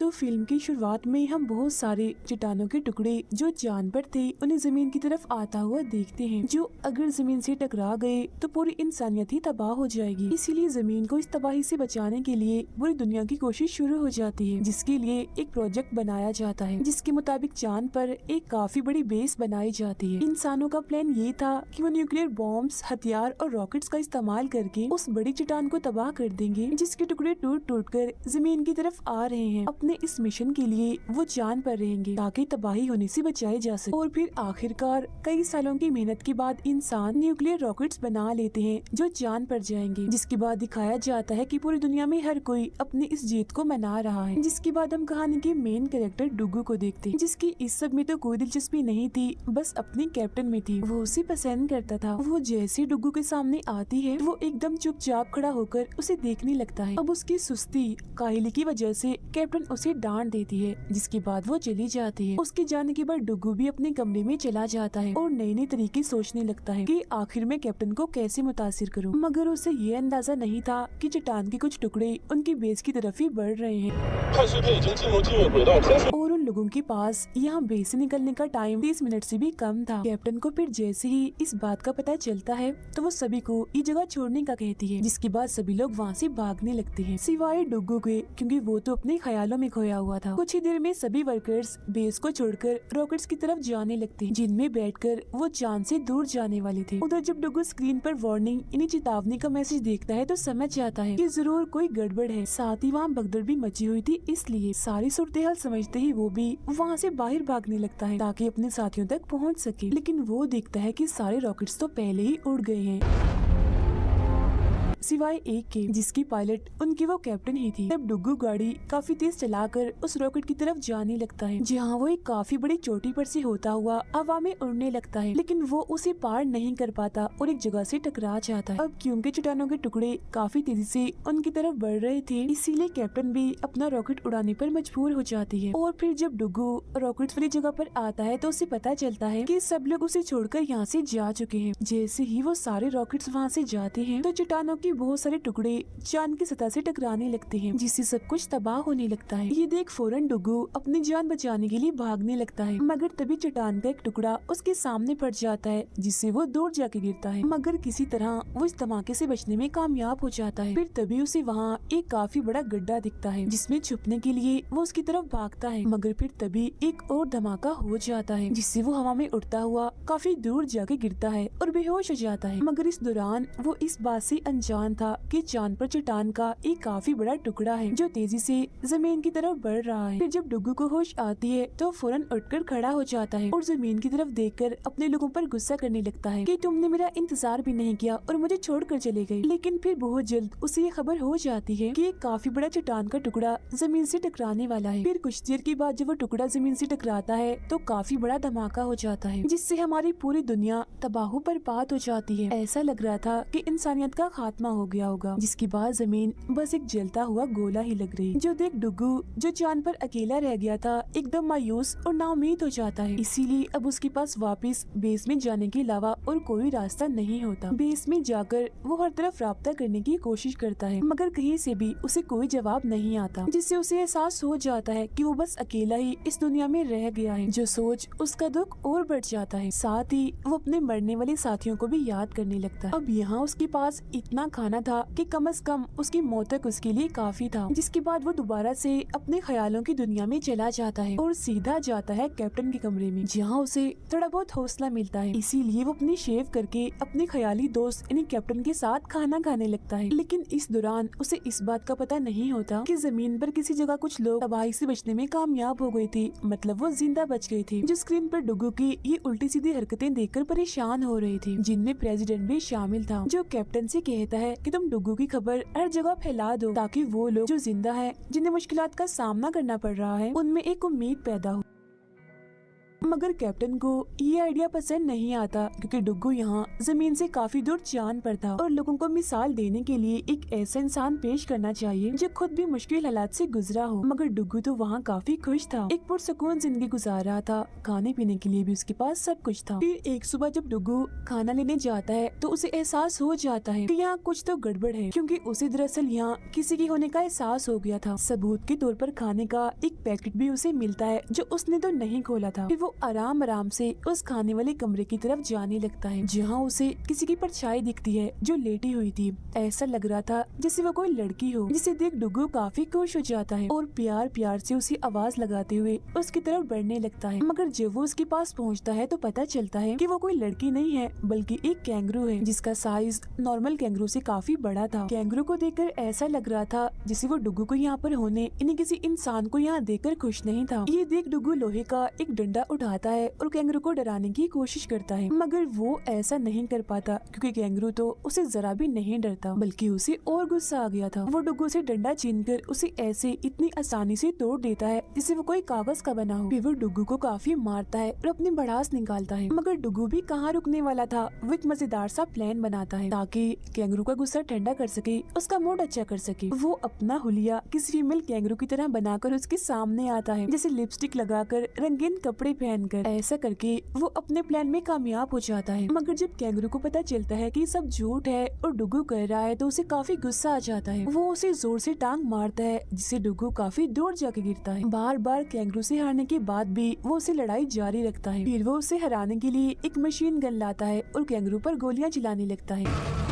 तो फिल्म की शुरुआत में हम बहुत सारे चट्टानों के टुकड़े जो जानवर थे उन्हें जमीन की तरफ आता हुआ देखते हैं, जो अगर जमीन से टकरा गए तो पूरी इंसानियत ही तबाह हो जाएगी। इसीलिए जमीन को इस तबाही से बचाने के लिए पूरी दुनिया की कोशिश शुरू हो जाती है, जिसके लिए एक प्रोजेक्ट बनाया जाता है, जिसके मुताबिक चांद पर एक काफी बड़ी बेस बनाई जाती है। इंसानों का प्लान ये था कि वो न्यूक्लियर बॉम्ब्स, हथियार और रॉकेट्स का इस्तेमाल करके उस बड़ी चट्टान को तबाह कर देंगे, जिसके टुकड़े टूट टूट कर जमीन की तरफ आ रहे हैं। अपने इस मिशन के लिए वो चांद पर रहेंगे ताकि तबाही होने से बचाए जा सके। और फिर आखिरकार कई सालों की मेहनत के बाद इंसान न्यूक्लियर रॉकेट्स बना लेते हैं जो चांद पर जाएंगे, जिसके बाद दिखाया जाता है कि पूरी दुनिया में हर कोई अपनी इस जीत को मना रहा है। जिसके बाद हम कहानी के मेन कैरेक्टर डुगू को देखते हैं, जिसकी इस सब में तो कोई दिलचस्पी नहीं थी, बस अपनी कैप्टन में थी। वो उसे पसंद करता था। वो जैसे डुगू के सामने आती है वो एकदम चुपचाप खड़ा होकर उसे देखने लगता है। अब उसकी सुस्ती काहिली की वजह से कैप्टन उसे डांट देती है, जिसके बाद वो चली जाती है। उसके जाने के बाद डुगू भी अपने कमरे में चला जाता है और नए नए तरीके सोचने लगता है कि आखिर में कैप्टन को कैसे मुतासिर करूं। मगर उसे ये अंदाजा नहीं था कि चट्टान के कुछ टुकड़े उनकी बेस की तरफ ही बढ़ रहे हैं और उन लोगों के पास यहाँ बेस से निकलने का टाइम 30 मिनट से भी कम था। कैप्टन को फिर जैसे ही इस बात का पता चलता है तो वो सभी को ये जगह छोड़ने का कहती है, जिसके बाद सभी लोग वहाँ से भागने लगते हैं सिवाय डुगू के, क्योंकि वो तो अपने ख्यालों में खोया हुआ था। कुछ ही देर में सभी वर्कर्स बेस को छोड़कर रॉकेट्स की तरफ जाने लगते हैं, जिनमें बैठकर वो चांद से दूर जाने वाले थे। उधर जब डुगू स्क्रीन पर वार्निंग यानी चेतावनी का मैसेज देखता है तो समझ जाता है कि जरूर कोई गड़बड़ है। साथ ही वहाँ भगदड़ भी मची हुई थी, इसलिए सारी सूरत-ए-हाल समझते ही वो भी वहाँ से बाहर भागने लगता है ताकि अपने साथियों तक पहुँच सके। लेकिन वो देखता है कि सारे रॉकेट्स तो पहले ही उड़ गए हैं सिवाय एक के, जिसकी पायलट उनकी वो कैप्टन ही थी। तब डुगू गाड़ी काफी तेज चलाकर उस रॉकेट की तरफ जाने लगता है, जहाँ वो एक काफी बड़ी चोटी पर से होता हुआ हवा में उड़ने लगता है, लेकिन वो उसे पार नहीं कर पाता और एक जगह से टकरा जाता है। अब क्योंकि चट्टानों के टुकड़े काफी तेजी से उनकी तरफ बढ़ रहे थे, इसीलिए कैप्टन भी अपना रॉकेट उड़ाने पर मजबूर हो जाती है। और फिर जब डुगू रॉकेट वाली जगह पर आता है तो उसे पता चलता है कि सब लोग उसे छोड़कर यहाँ से जा चुके हैं। जैसे ही वो सारे रॉकेट्स वहाँ से जाते हैं तो चट्टानों की बहुत सारे टुकड़े चांद की सतह से टकराने लगते हैं, जिससे सब कुछ तबाह होने लगता है। ये देख फौरन डुगू अपनी जान बचाने के लिए भागने लगता है, मगर तभी चट्टान का एक टुकड़ा उसके सामने पड़ जाता है, जिससे वो दूर जाके गिरता है। मगर किसी तरह वो इस धमाके से बचने में कामयाब हो जाता है। फिर तभी उसे वहाँ एक काफी बड़ा गड्ढा दिखता है, जिसमें छुपने के लिए वो उसकी तरफ भागता है। मगर फिर तभी एक और धमाका हो जाता है, जिससे वो हवा में उड़ता हुआ काफी दूर जाके गिरता है और बेहोश हो जाता है। मगर इस दौरान वो इस बात से अनजान था कि चांद पर चट्टान का एक काफी बड़ा टुकड़ा है जो तेजी से जमीन की तरफ बढ़ रहा है। फिर जब डुगू को होश आती है तो फौरन उठकर खड़ा हो जाता है और जमीन की तरफ देखकर अपने लोगों पर गुस्सा करने लगता है कि तुमने मेरा इंतजार भी नहीं किया और मुझे छोड़कर चले गए। लेकिन फिर बहुत जल्द उसे ये खबर हो जाती है कि एक काफी बड़ा चट्टान का टुकड़ा जमीन से टकराने वाला है। फिर कुछ देर के बाद जब वो टुकड़ा जमीन से टकराता है तो काफी बड़ा धमाका हो जाता है, जिससे हमारी पूरी दुनिया तबाह बर्बाद हो जाती है। ऐसा लग रहा था कि इंसानियत का खात्मा हो गया होगा, जिसके बाद जमीन बस एक जलता हुआ गोला ही लग रही। जो देख डुगू जो चांद पर अकेला रह गया था एकदम मायूस और नाउमीद हो जाता है। इसीलिए अब उसके पास वापस बेस में जाने के अलावा और कोई रास्ता नहीं होता। बेस में जाकर वो हर तरफ राब्ता करने की कोशिश करता है, मगर कहीं से भी उसे कोई जवाब नहीं आता, जिससे उसे एहसास हो जाता है कि वो बस अकेला ही इस दुनिया में रह गया है। जो सोच उसका दुख और बढ़ जाता है। साथ ही वो अपने मरने वाले साथियों को भी याद करने लगता है। अब यहाँ उसके पास इतना खाना था कि कम से कम उसकी मौत तक उसके लिए काफी था। जिसके बाद वो दोबारा से अपने ख्यालों की दुनिया में चला जाता है और सीधा जाता है कैप्टन के कमरे में, जहाँ उसे थोड़ा बहुत हौसला मिलता है। इसीलिए वो अपनी शेव करके अपने ख्याली दोस्त यानी कैप्टन के साथ खाना खाने लगता है। लेकिन इस दौरान उसे इस बात का पता नहीं होता कि जमीन पर किसी जगह कुछ लोग तबाही से बचने में कामयाब हो गए थे, मतलब वो जिंदा बच गए थे, जो स्क्रीन पर डुगू की ये उल्टी सीधी हरकतें देखकर परेशान हो रहे थे, जिनमें प्रेसिडेंट भी शामिल था, जो कैप्टन से कहता है कि तुम डुगू की खबर हर जगह फैला दो ताकि वो लोग जो जिंदा है जिन्हें मुश्किलात का सामना करना पड़ रहा है उनमें एक उम्मीद पैदा हो। मगर कैप्टन को ये आइडिया पसंद नहीं आता क्योंकि डुग्गू यहाँ जमीन से काफी दूर चांद पर था और लोगों को मिसाल देने के लिए एक ऐसा इंसान पेश करना चाहिए जो खुद भी मुश्किल हालात से गुजरा हो। मगर डुग्गू तो वहाँ काफी खुश था, एक पुरसुकून जिंदगी गुजार रहा था, खाने पीने के लिए भी उसके पास सब कुछ था। फिर एक सुबह जब डुग्गू खाना लेने जाता है तो उसे एहसास हो जाता है कि यहाँ कुछ तो गड़बड़ है, क्योंकि उसे दरअसल यहाँ किसी की होने का एहसास हो गया था। सबूत के तौर पर खाने का एक पैकेट भी उसे मिलता है जो उसने तो नहीं खोला था। फिर वो आराम आराम से उस खाने वाले कमरे की तरफ जाने लगता है जहाँ उसे किसी की परछाई दिखती है जो लेटी हुई थी। ऐसा लग रहा था जैसे वो कोई लड़की हो, जिसे देख डुग्गू काफी खुश हो जाता है और प्यार प्यार से उसे आवाज लगाते हुए उसकी तरफ बढ़ने लगता है। मगर जब वो उसके पास पहुँचता है तो पता चलता है कि वो कोई लड़की नहीं है बल्कि एक कैंगरू है जिसका साइज नॉर्मल कैंगरू से काफी बड़ा था। कैंगरू को देखकर ऐसा लग रहा था जैसे वो डुग्गू को यहाँ पर होने यानी किसी इंसान को यहाँ देखकर खुश नहीं था। ये देख डुग्गू लोहे का एक डंडा उठाता है और कैंगरू को डराने की कोशिश करता है, मगर वो ऐसा नहीं कर पाता क्योंकि कैंगरू तो उसे जरा भी नहीं डरता बल्कि उसे और गुस्सा आ गया था। वो डुग्गू से डंडा छीनकर उसे ऐसे इतनी आसानी से तोड़ देता है जैसे वो कोई कागज का बना हो। फिर वो डुग्गू को काफी मारता है और अपनी भड़ास निकालता है। मगर डुग्गू भी कहाँ रुकने वाला था, वो एक मजेदार सा प्लान बनाता है ताकि कैंगरू का गुस्सा ठंडा कर सके, उसका मूड अच्छा कर सके। वो अपना हुलिया किसी फीमेल कैंगरू की तरह बनाकर उसके सामने आता है, जैसे लिपस्टिक लगाकर, रंगीन कपड़े पहनकर। ऐसा करके वो अपने प्लान में कामयाब हो जाता है। मगर जब कैंगरू को पता चलता है कि सब झूठ है और डुग्गू कर रहा है तो उसे काफी गुस्सा आ जाता है। वो उसे जोर से टांग मारता है जिससे डुग्गू काफी दूर जाके गिरता है। बार बार कैंगरू से हारने के बाद भी वो उसे लड़ाई जारी रखता है। फिर वो उसे हराने के लिए एक मशीन गन लाता है और कैंगरू पर गोलियां चलाने लगता है।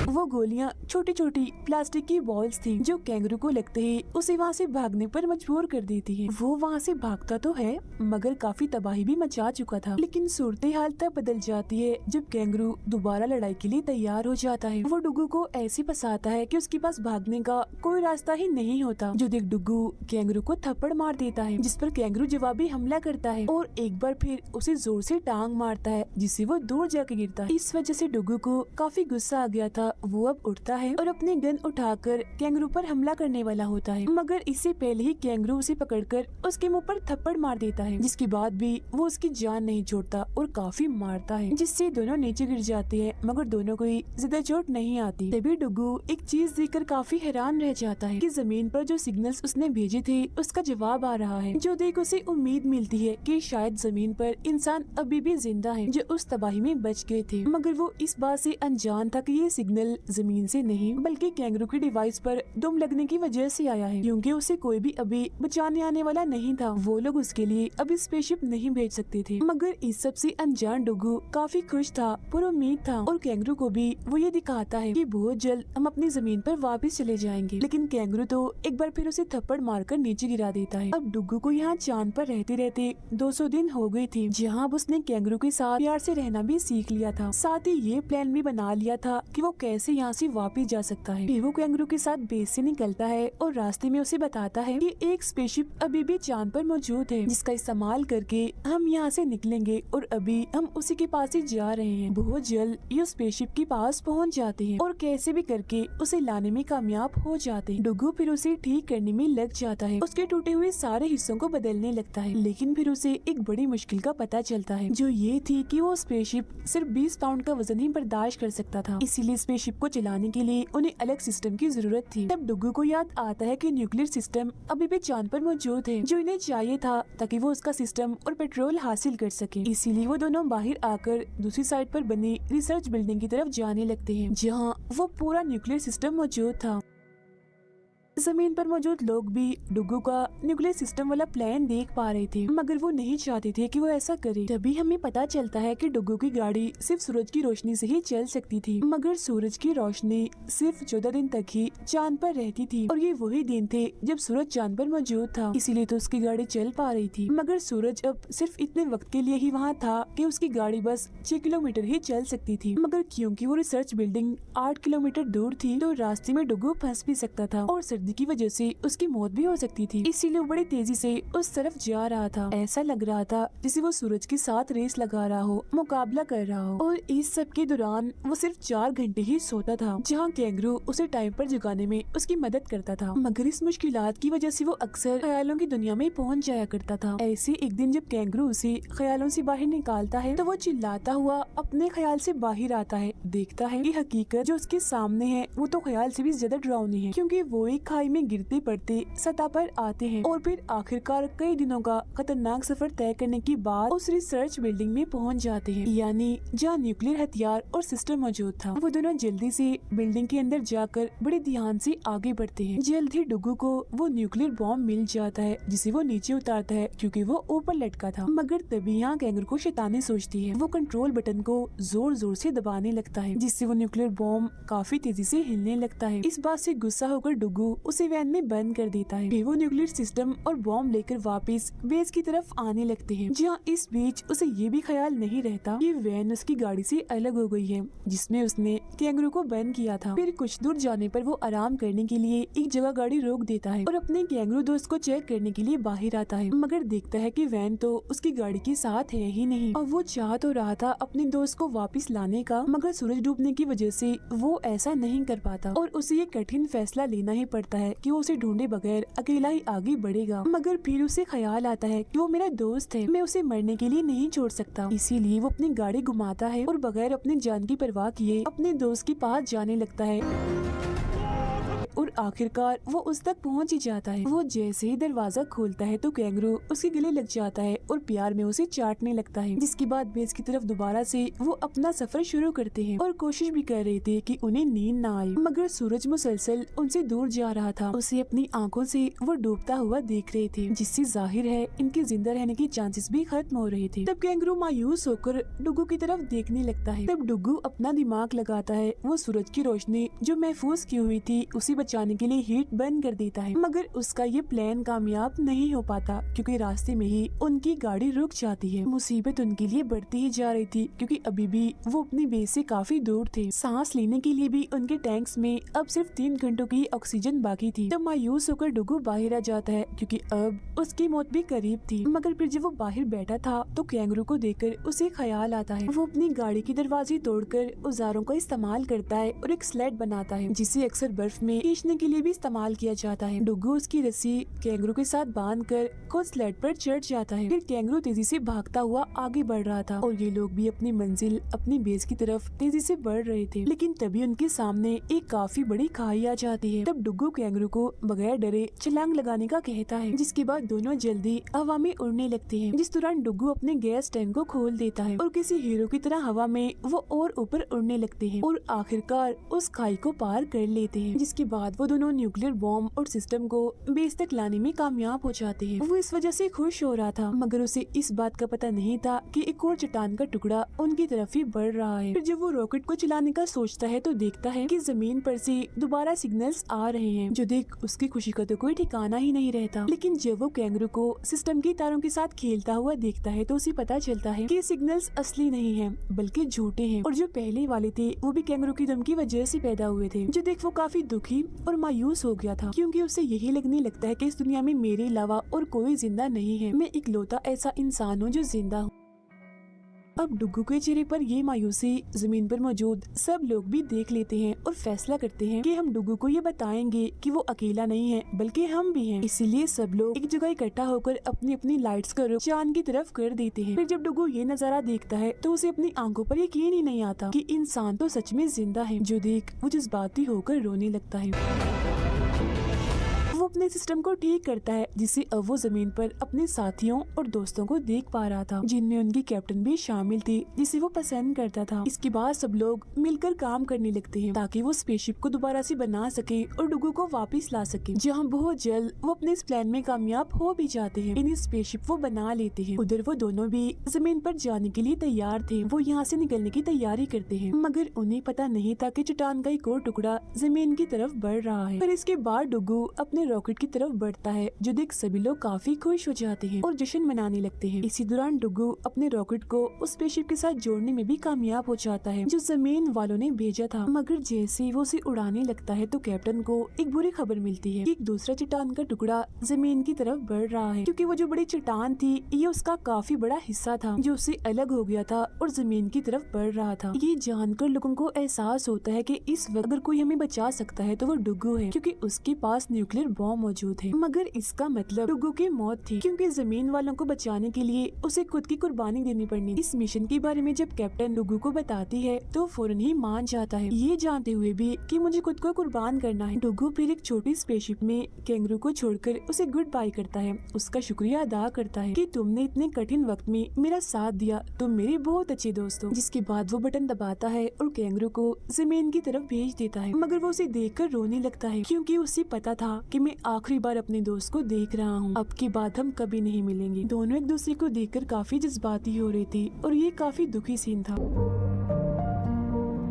वो गोलियां छोटी छोटी प्लास्टिक की बॉल्स थी जो कैंगरू को लगते ही उसे वहाँ से भागने पर मजबूर कर देती है। वो वहाँ से भागता तो है मगर काफी तबाही भी मचा चुका था। लेकिन सूरत हाल तब बदल जाती है जब कैंगरू दोबारा लड़ाई के लिए तैयार हो जाता है। वो डुग्गू को ऐसे फंसाता है कि उसके पास भागने का कोई रास्ता ही नहीं होता। जो देख डुग्गू कैंगरू को थप्पड़ मार देता है जिस पर कैंगरू जवाबी हमला करता है और एक बार फिर उसे जोर से टांग मारता है जिससे वो दूर जाके गिरता है। इस वजह से डुग्गू को काफी गुस्सा आ गया था। वो अब उठता है और अपनी गन उठाकर कैंगरू पर हमला करने वाला होता है, मगर इससे पहले ही कैंगरू उसे पकड़कर उसके मुंह पर थप्पड़ मार देता है, जिसके बाद भी वो उसकी जान नहीं छोड़ता और काफी मारता है जिससे दोनों नीचे गिर जाते हैं, मगर दोनों को ही ज्यादा चोट नहीं आती। तभी डुग्गू एक चीज देखकर काफी हैरान रह जाता है कि जमीन पर जो सिग्नल्स उसने भेजे थे उसका जवाब आ रहा है, जो देख उसे उम्मीद मिलती है कि शायद जमीन पर इंसान अभी भी जिंदा है जो उस तबाही में बच गए थे। मगर वो इस बात से अनजान था कि ये सिग्नल जमीन से नहीं बल्कि कैंगरू की डिवाइस पर दुम लगने की वजह से आया है, क्योंकि उसे कोई भी अभी बचाने आने वाला नहीं था। वो लोग उसके लिए अभी स्पेसशिप नहीं भेज सकते थे। मगर इस सब से अनजान डुग्गू काफी खुश था, पुरुम्मीद था और कैंगरू को भी वो ये दिखाता है कि बहुत जल्द हम अपनी जमीन पर वापस चले जाएंगे। लेकिन कैंगरू तो एक बार फिर उसे थप्पड़ मारकर नीचे गिरा देता है। अब डुग्गू को यहाँ चांद पर रहते रहते 200 दिन हो गए थे, जहाँ उसने कैंगरू के साथ प्यार से रहना भी सीख लिया था। साथ ही ये प्लान भी बना लिया था कि वो कैसे यहाँ से वापस जा सकता है। फिर वो कैंगरू के साथ बेस से निकलता है और रास्ते में उसे बताता है कि एक स्पेसशिप अभी भी चांद पर मौजूद है जिसका इस्तेमाल करके हम यहाँ से निकलेंगे और अभी हम उसी के पास ही जा रहे हैं। बहुत जल्द ये स्पेसशिप के पास पहुँच जाते हैं और कैसे भी करके उसे लाने में कामयाब हो जाते हैं। डुग्गू फिर उसे ठीक करने में लग जाता है, उसके टूटे हुए सारे हिस्सों को बदलने लगता है। लेकिन फिर उसे एक बड़ी मुश्किल का पता चलता है, जो ये थी कि वो स्पेसशिप सिर्फ 20 पाउंड का वजन ही बर्दाश्त कर सकता था। इसीलिए स्पेसशिप को चलाने के लिए उन्हें अलग सिस्टम की जरूरत थी। तब डुग्गू को याद आता है कि न्यूक्लियर सिस्टम अभी भी चांद पर मौजूद है, जो इन्हें चाहिए था ताकि वो उसका सिस्टम और पेट्रोल हासिल कर सके। इसीलिए वो दोनों बाहर आकर दूसरी साइड पर बनी रिसर्च बिल्डिंग की तरफ जाने लगते हैं, जहाँ वो पूरा न्यूक्लियर सिस्टम मौजूद था। जमीन पर मौजूद लोग भी डुग्गू का न्यूक्लियर सिस्टम वाला प्लान देख पा रहे थे, मगर वो नहीं चाहते थे कि वो ऐसा करे। तभी हमें पता चलता है कि डुग्गू की गाड़ी सिर्फ सूरज की रोशनी से ही चल सकती थी, मगर सूरज की रोशनी सिर्फ 14 दिन तक ही चांद पर रहती थी और ये वही दिन थे जब सूरज चांद पर मौजूद था, इसीलिए तो उसकी गाड़ी चल पा रही थी। मगर सूरज अब सिर्फ इतने वक्त के लिए ही वहाँ था कि उसकी गाड़ी बस 6 किलोमीटर ही चल सकती थी, मगर क्योंकि वो रिसर्च बिल्डिंग 8 किलोमीटर दूर थी तो रास्ते में डुग्गू फंस भी सकता था और सर्दी सर्दी की वजह से उसकी मौत भी हो सकती थी, इसीलिए वो बड़ी तेजी से उस तरफ जा रहा था। ऐसा लग रहा था जैसे वो सूरज के साथ रेस लगा रहा हो, मुकाबला कर रहा हो। और इस सब के दौरान वो सिर्फ 4 घंटे ही सोता था, जहाँ कैंगरू उसे टाइम पर जगाने में उसकी मदद करता था। मगर इस मुश्किलात की वजह से वो अक्सर ख्यालों की दुनिया में पहुँच जाया करता था। ऐसे एक दिन जब कैंगरू उसे ख्यालों से बाहर निकालता है तो वो चिल्लाता हुआ अपने ख्याल से बाहर आता है। देखता है कि हकीकत जो उसके सामने है वो तो ख्याल से भी ज्यादा डरावनी है, क्योंकि वो एक खाई में गिरते पड़ते सतह पर आते हैं और फिर आखिरकार कई दिनों का खतरनाक सफर तय करने के बाद उस रिसर्च बिल्डिंग में पहुंच जाते हैं, यानी जहाँ न्यूक्लियर हथियार और सिस्टम मौजूद था। वो दोनों जल्दी से बिल्डिंग के अंदर जाकर बड़े ध्यान से आगे बढ़ते हैं। जल्द ही डुगू को वो न्यूक्लियर बॉम्ब मिल जाता है, जिसे वो नीचे उतारता है क्योंकि वो ऊपर लटका था। मगर तभी यहाँ कैंगरू को शैतानी सोचती है। वो कंट्रोल बटन को जोर जोर से दबाने लगता है, जिससे वो न्यूक्लियर बॉम्ब काफी तेजी से हिलने लगता है। इस बात से गुस्सा होकर डुगू उसे वैन में बंद कर देता है। फिर वो न्यूक्लियर सिस्टम और बॉम्ब लेकर वापस बेस की तरफ आने लगते हैं, जहाँ इस बीच उसे ये भी ख्याल नहीं रहता कि वैन उसकी गाड़ी से अलग हो गई है, जिसमें उसने कैंगरू को बंद किया था। फिर कुछ दूर जाने पर वो आराम करने के लिए एक जगह गाड़ी रोक देता है और अपने कैंगरू दोस्त को चेक करने के लिए बाहर आता है, मगर देखता है कि वैन तो उसकी गाड़ी के साथ है ही नहीं। और वो चाह तो रहा था अपने दोस्त को वापस लाने का, मगर सूरज डूबने की वजह से वो ऐसा नहीं कर पाता और उसे ये कठिन फैसला लेना ही पड़ता है कि वो उसे ढूंढे बगैर अकेला ही आगे बढ़ेगा। मगर फिर उसे ख्याल आता है कि वो मेरा दोस्त है, मैं उसे मरने के लिए नहीं छोड़ सकता। इसीलिए वो अपनी गाड़ी घुमाता है और बगैर अपने जान की परवाह किए अपने दोस्त के पास जाने लगता है और आखिरकार वो उस तक पहुंच ही जाता है। वो जैसे ही दरवाजा खोलता है तो कैंगरू उसके गले लग जाता है और प्यार में उसे चाटने लगता है, जिसके बाद बेस की तरफ दोबारा से वो अपना सफर शुरू करते हैं और कोशिश भी कर रहे थे कि उन्हें नींद ना आए। मगर सूरज मुसलसल उनसे दूर जा रहा था, उसे अपनी आंखों से वो डूबता हुआ देख रहे थे, जिससे जाहिर है इनके जिंदा रहने की चांसेस भी खत्म हो रहे थे। तब कैंगरू मायूस होकर डुगू की तरफ देखने लगता है। तब डुगू अपना दिमाग लगाता है। वो सूरज की रोशनी जो महफूज की हुई थी उसे बचाने के लिए हीट बंद कर देता है, मगर उसका ये प्लान कामयाब नहीं हो पाता क्योंकि रास्ते में ही उनकी गाड़ी रुक जाती है। मुसीबत उनके लिए बढ़ती ही जा रही थी क्योंकि अभी भी वो अपनी बेस से काफी दूर थे। सांस लेने के लिए भी उनके टैंक्स में अब सिर्फ 3 घंटों की ऑक्सीजन बाकी थी। तब मायूस होकर डुगू बाहर आ जाता है क्योंकि अब उसकी मौत भी करीब थी। मगर फिर जब वो बाहर बैठा था तो कैंगरू को देखकर उसे ख्याल आता है। वो अपनी गाड़ी के दरवाजे तोड़कर औजारों का इस्तेमाल करता है और एक स्लेड बनाता है, जिसे अक्सर बर्फ में खींचने के लिए भी इस्तेमाल किया जाता है। डुगू उसकी रस्सी कैंगरू के साथ बांधकर खुद स्लेड पर चढ़ जाता है। फिर कैंगरू तेजी से भागता हुआ आगे बढ़ रहा था और ये लोग भी अपनी मंजिल अपनी बेस की तरफ तेजी से बढ़ रहे थे। लेकिन तभी उनके सामने एक काफी बड़ी खाई आ जाती है। तब डुगू कैंगरू को बगैर डरे छलांग लगाने का कहता है, जिसके बाद दोनों जल्दी हवा में उड़ने लगते हैं। जिस दौरान डुगू अपने गैस टैंक को खोल देता है और किसी हीरो की तरह हवा में वो और ऊपर उड़ने लगते हैं और आखिरकार उस खाई को पार कर लेते हैं। जिसके बाद वो दोनों न्यूक्लियर बॉम्ब और सिस्टम को बेस तक लाने में कामयाब हो जाते हैं। वो इस वजह से खुश हो रहा था, मगर उसे इस बात का पता नहीं था कि एक और चट्टान का टुकड़ा उनकी तरफ ही बढ़ रहा है। फिर जब वो रॉकेट को चलाने का सोचता है तो देखता है कि जमीन पर से दोबारा सिग्नल्स आ रहे हैं, जो देख उसकी खुशी का तो कोई ठिकाना ही नहीं रहता। लेकिन जब वो कैंगरू को सिस्टम की तारों के साथ खेलता हुआ देखता है तो उसे पता चलता है कि सिग्नल्स असली नहीं है बल्कि झूठे हैं और जो पहले वाले थे वो भी कैंगरू की दम की वजह से पैदा हुए थे। जो देख वो काफी दुखी और मायूस हो गया था क्योंकि उसे यही लगने लगता है कि इस दुनिया में मेरे अलावा और कोई जिंदा नहीं है। मैं इकलौता ऐसा इंसान हूँ जो जिंदा हूँ। अब डुगू के चेहरे पर ये मायूसी जमीन पर मौजूद सब लोग भी देख लेते हैं और फैसला करते हैं कि हम डुगू को ये बताएंगे कि वो अकेला नहीं है बल्कि हम भी हैं। इसीलिए सब लोग एक जगह इकट्ठा होकर अपनी अपनी लाइट्स का रुख चांद की तरफ कर देते हैं। फिर जब डुगू ये नजारा देखता है तो उसे अपनी आंखों पर यकीन ही नहीं आता कि इंसान तो सच में जिंदा है। जो देख वो जज्बाती होकर रोने लगता है। वो अपने सिस्टम को ठीक करता है, जिससे अब वो जमीन पर अपने साथियों और दोस्तों को देख पा रहा था, जिनमें उनकी कैप्टन भी शामिल थी जिसे वो पसंद करता था। इसके बाद सब लोग मिलकर काम करने लगते हैं ताकि वो स्पेसशिप को दोबारा से बना सके और डुगू को वापस ला सके, जहाँ बहुत जल्द वो अपने इस प्लान में कामयाब हो भी जाते हैं। इन स्पेसशिप वो बना लेते हैं। उधर वो दोनों भी जमीन पर जाने के लिए तैयार थे। वो यहाँ से निकलने की तैयारी करते हैं, मगर उन्हें पता नहीं था कि चट्टान का एक और टुकड़ा जमीन की तरफ बढ़ रहा है। पर इसके बाद डुगू अपने रॉकेट रॉकेट की तरफ बढ़ता है, जो देख सभी लोग काफी खुश हो जाते हैं और जश्न मनाने लगते हैं। इसी दौरान डुगू अपने रॉकेट को उस स्पेसशिप के साथ जोड़ने में भी कामयाब हो जाता है जो जमीन वालों ने भेजा था। मगर जैसे ही वो उसे उड़ाने लगता है तो कैप्टन को एक बुरी खबर मिलती है कि एक दूसरा चट्टान का टुकड़ा जमीन की तरफ बढ़ रहा है, क्योंकि वो जो बड़ी चट्टान थी ये उसका काफी बड़ा हिस्सा था जो उससे अलग हो गया था और जमीन की तरफ बढ़ रहा था। ये जानकर लोगों को एहसास होता है कि इस वक्त अगर कोई हमें बचा सकता है तो वो डुगू है, क्योंकि उसके पास न्यूक्लियर बॉम्ब मौजूद है। मगर इसका मतलब डुगू की मौत थी, क्योंकि जमीन वालों को बचाने के लिए उसे खुद की कुर्बानी देनी पड़नी। इस मिशन के बारे में जब कैप्टन डुगू को बताती है तो फौरन ही मान जाता है, ये जानते हुए भी कि मुझे खुद को कुर्बान करना है। डुगू फिर एक छोटी स्पेसशिप में कैंगरू को छोड़कर उसे गुड बाय करता है, उसका शुक्रिया अदा करता है कि तुमने इतने कठिन वक्त में मेरा साथ दिया, तुम मेरे बहुत अच्छे दोस्त हो। जिसके बाद वो बटन दबाता है और कैंगरू को जमीन की तरफ भेज देता है। मगर वो उसे देखकर रोने लगता है, क्योंकि उसे पता था कि मैं आखिरी बार अपने दोस्त को देख रहा हूँ, अब के बाद हम कभी नहीं मिलेंगे। दोनों एक दूसरे को देखकर काफी जज्बाती हो रही थी और ये काफी दुखी सीन था।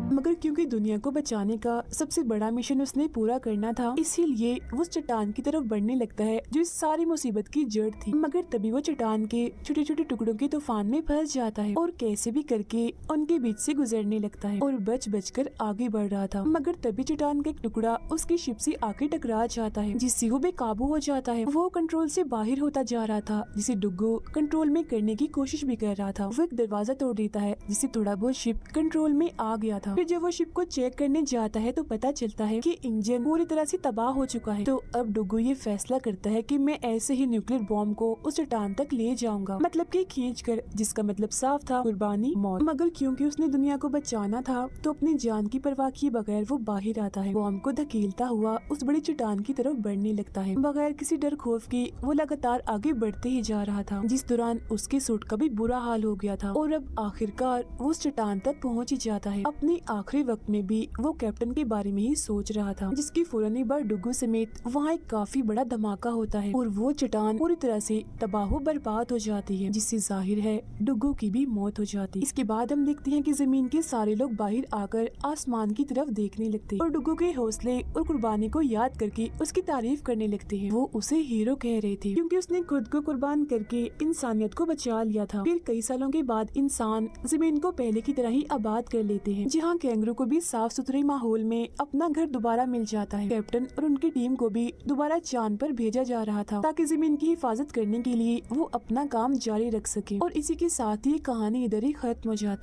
मगर क्योंकि दुनिया को बचाने का सबसे बड़ा मिशन उसने पूरा करना था, इसीलिए वो चट्टान की तरफ बढ़ने लगता है जो इस सारी मुसीबत की जड़ थी। मगर तभी वो चट्टान के छोटे छोटे टुकड़ों के तूफान में फंस जाता है और कैसे भी करके उनके बीच से गुजरने लगता है और बच बचकर आगे बढ़ रहा था। मगर तभी चट्टान का एक टुकड़ा उसकी शिप से आके टकरा जाता है, जिससे वो बेकाबू हो जाता है। वो कंट्रोल से बाहर होता जा रहा था, जिसे डुगू कंट्रोल में करने की कोशिश भी कर रहा था। वो एक दरवाजा तोड़ देता है, जिससे थोड़ा बहुत शिप कंट्रोल में आ गया था। जब वो शिप को चेक करने जाता है तो पता चलता है कि इंजन पूरी तरह से तबाह हो चुका है। तो अब डुगू ये फैसला करता है कि मैं ऐसे ही न्यूक्लियर बॉम्ब को उस चट्टान तक ले जाऊंगा, मतलब कि खींचकर, जिसका मतलब साफ था कुर्बानी, मौत। मगर क्योंकि उसने दुनिया को बचाना था तो अपनी जान की परवाह किए बगैर वो बाहर आता है। बॉम्ब को धकेलता हुआ उस बड़ी चट्टान की तरफ बढ़ने लगता है। बगैर किसी डर खौफ के वो लगातार आगे बढ़ते ही जा रहा था, जिस दौरान उसके सूट का भी बुरा हाल हो गया था और अब आखिरकार वो उस चट्टान तक पहुँच ही जाता है। अपने आखिरी वक्त में भी वो कैप्टन के बारे में ही सोच रहा था, जिसकी फौरन ही बाद डुगू समेत वहाँ एक काफी बड़ा धमाका होता है और वो चट्टान पूरी तरह से तबाह बर्बाद हो जाती है, जिससे जाहिर है डुगू की भी मौत हो जाती है। इसके बाद हम देखते हैं कि जमीन के सारे लोग बाहर आकर आसमान की तरफ देखने लगते और डुगू के हौसले और कुर्बानी को याद करके उसकी तारीफ करने लगते हैं। वो उसे हीरो कह रहे थे क्योंकि उसने खुद को कुर्बान करके इंसानियत को बचा लिया था। फिर कई सालों के बाद इंसान जमीन को पहले की तरह ही आबाद कर लेते हैं, जहाँ कैंगरू को भी साफ सुथरे माहौल में अपना घर दोबारा मिल जाता है। कैप्टन और उनकी टीम को भी दोबारा चांद पर भेजा जा रहा था ताकि जमीन की हिफाजत करने के लिए वो अपना काम जारी रख सके। और इसी के साथ ही कहानी इधर ही खत्म हो जाती है।